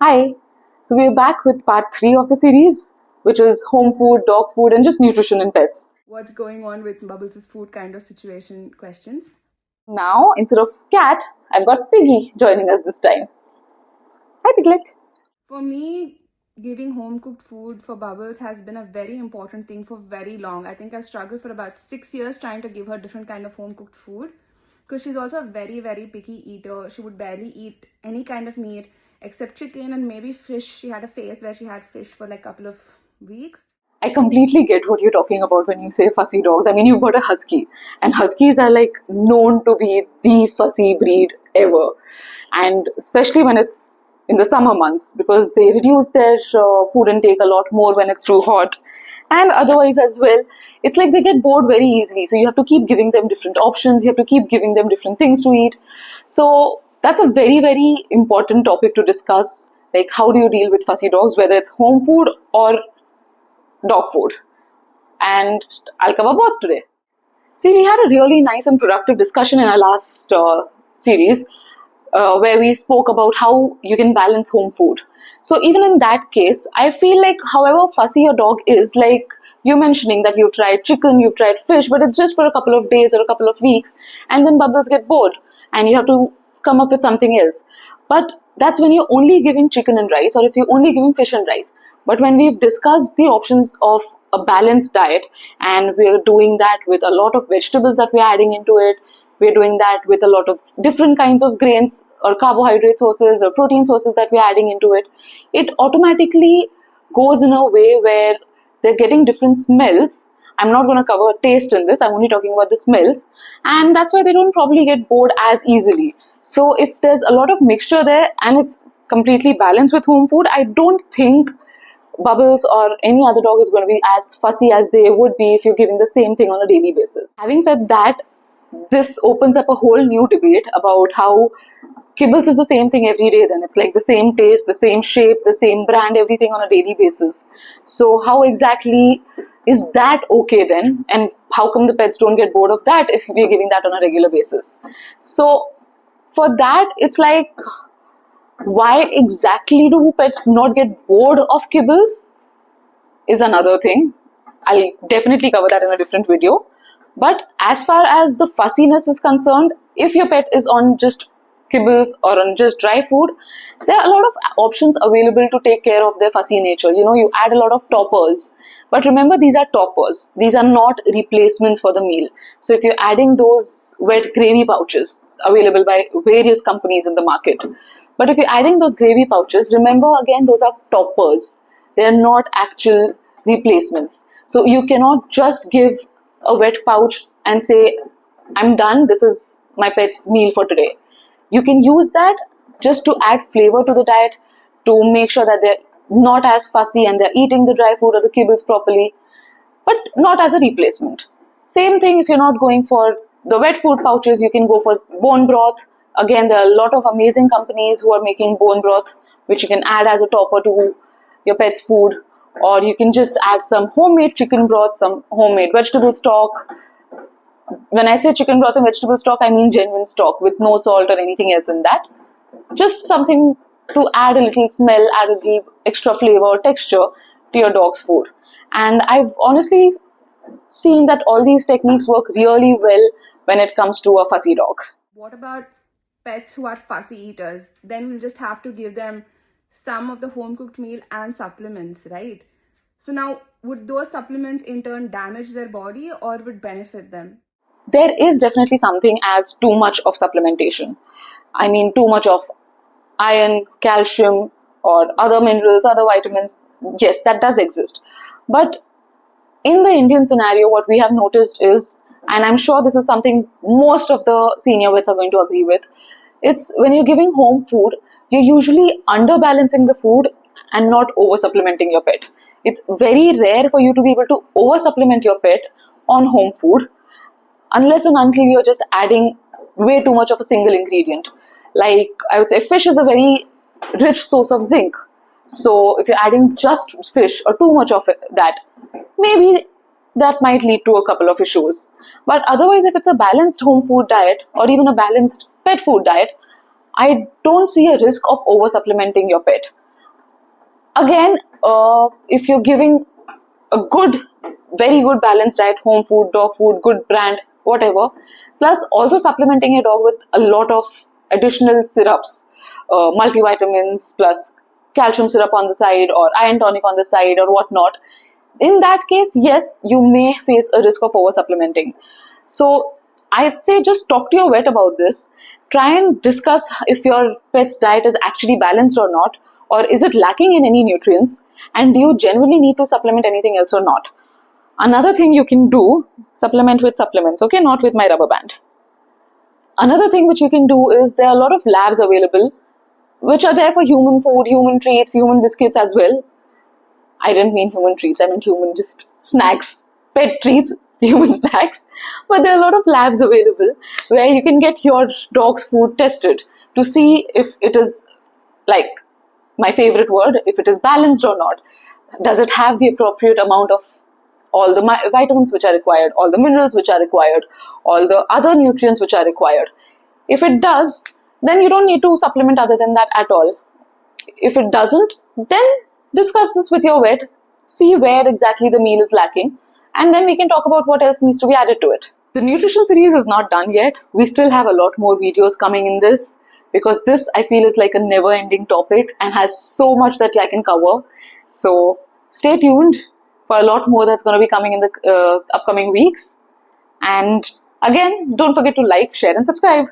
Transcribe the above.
Hi, so we're back with part 3 of the series, which is home food, dog food, and just nutrition in pets. What's going on with Bubbles' food kind of situation questions. Now, instead of cat, I've got Piggy joining us this time. Hi, Piglet. For me, giving home cooked food for Bubbles has been a very important thing for very long. I think I struggled for about 6 years trying to give her different kind of home cooked food because she's also a very, very picky eater. She would barely eat any kind of meat except chicken and maybe fish. She had a phase where she had fish for like a couple of weeks. I completely get what you're talking about when you say fussy dogs. I mean, you've got a husky, and huskies are like known to be the fussy breed ever. And especially when it's in the summer months, because they reduce their food intake a lot more when it's too hot. And otherwise, as well, it's like they get bored very easily. So you have to keep giving them different options, you have to keep giving them different things to eat. So that's a very, very important topic to discuss. Like, how do you deal with fussy dogs, whether it's home food or dog food, and I'll cover both today. See, we had a really nice and productive discussion in our last series where we spoke about how you can balance home food. So even in that case, I feel like however fussy your dog is, like you're mentioning that you've tried chicken, you've tried fish, but it's just for a couple of days or a couple of weeks, and then Bubbles get bored and you have to come up with something else. But that's when you're only giving chicken and rice, or if you're only giving fish and rice. But when we've discussed the options of a balanced diet, and we're doing that with a lot of vegetables that we're adding into it, we're doing that with a lot of different kinds of grains or carbohydrate sources or protein sources that we're adding into it, it automatically goes in a way where they're getting different smells. I'm not going to cover taste in this, I'm only talking about the smells, and that's why they don't probably get bored as easily. So if there's a lot of mixture there and it's completely balanced with home food, I don't think Bubbles or any other dog is going to be as fussy as they would be if you're giving the same thing on a daily basis. Having said that, this opens up a whole new debate about how kibbles is the same thing every day. Then it's like the same taste, the same shape, the same brand, everything on a daily basis. So how exactly is that okay then, and how come the pets don't get bored of that if we're giving that on a regular basis? So for that, it's like, why exactly do pets not get bored of kibbles is another thing. I'll definitely cover that in a different video. But as far as the fussiness is concerned, if your pet is on just kibbles or on just dry food, there are a lot of options available to take care of their fussy nature. You know, you add a lot of toppers. But remember, these are toppers. These are not replacements for the meal. So if you're adding those wet gravy pouches available by various companies in the market, but if you're adding those gravy pouches, remember again, those are toppers. They're not actual replacements. So you cannot just give a wet pouch and say, I'm done, this is my pet's meal for today. You can use that just to add flavor to the diet, to make sure that they're not as fussy and they're eating the dry food or the kibbles properly, but not as a replacement. Same thing if you're not going for the wet food pouches, you can go for bone broth. Again, there are a lot of amazing companies who are making bone broth, which you can add as a topper to your pet's food, or you can just add some homemade chicken broth, some homemade vegetable stock. When I say chicken broth and vegetable stock, I mean genuine stock with no salt or anything else in that. Just something to add a little smell, add a little extra flavor or texture to your dog's food. And I've honestly seen that all these techniques work really well when it comes to a fussy dog. What about pets who are fussy eaters? Then we'll just have to give them some of the home cooked meal and supplements, right? So now, would those supplements in turn damage their body or would benefit them? There is definitely something as too much of supplementation. I mean, too much of iron, calcium, or other minerals, other vitamins. Yes, that does exist. But in the Indian scenario, what we have noticed is, and I'm sure this is something most of the senior vets are going to agree with, it's when you're giving home food, you're usually underbalancing the food and not over supplementing your pet. It's very rare for you to be able to over supplement your pet on home food unless and until you're just adding way too much of a single ingredient. Like I would say, fish is a very rich source of zinc. So if you're adding just fish or too much of that, maybe that might lead to a couple of issues. But otherwise, if it's a balanced home food diet or even a balanced pet food diet, I don't see a risk of over supplementing your pet. Again, if you're giving a good, very good balanced diet, home food, dog food, good brand, whatever, plus also supplementing your dog with a lot of additional syrups, multivitamins, plus calcium syrup on the side, or iron tonic on the side, or whatnot. In that case, yes, you may face a risk of over supplementing. So I'd say just talk to your vet about this. Try and discuss if your pet's diet is actually balanced or not, or is it lacking in any nutrients, and do you generally need to supplement anything else or not. Another thing you can do, supplement with supplements, okay, not with my rubber band. Another thing which you can do is there are a lot of labs available which are there for human food, human treats, human biscuits as well. I didn't mean human treats, I meant human just snacks, pet treats, human snacks. But there are a lot of labs available where you can get your dog's food tested to see if it is, like my favorite word, if it is balanced or not. Does it have the appropriate amount of all the vitamins which are required, all the minerals which are required, all the other nutrients which are required? If it does, then you don't need to supplement other than that at all. If it doesn't, then discuss this with your vet, see where exactly the meal is lacking, and then we can talk about what else needs to be added to it. The nutrition series is not done yet. We still have a lot more videos coming in this, because this I feel is like a never ending topic and has so much that I can cover. So stay tuned for a lot more that's going to be coming in the upcoming weeks. And again, don't forget to like, share, and subscribe.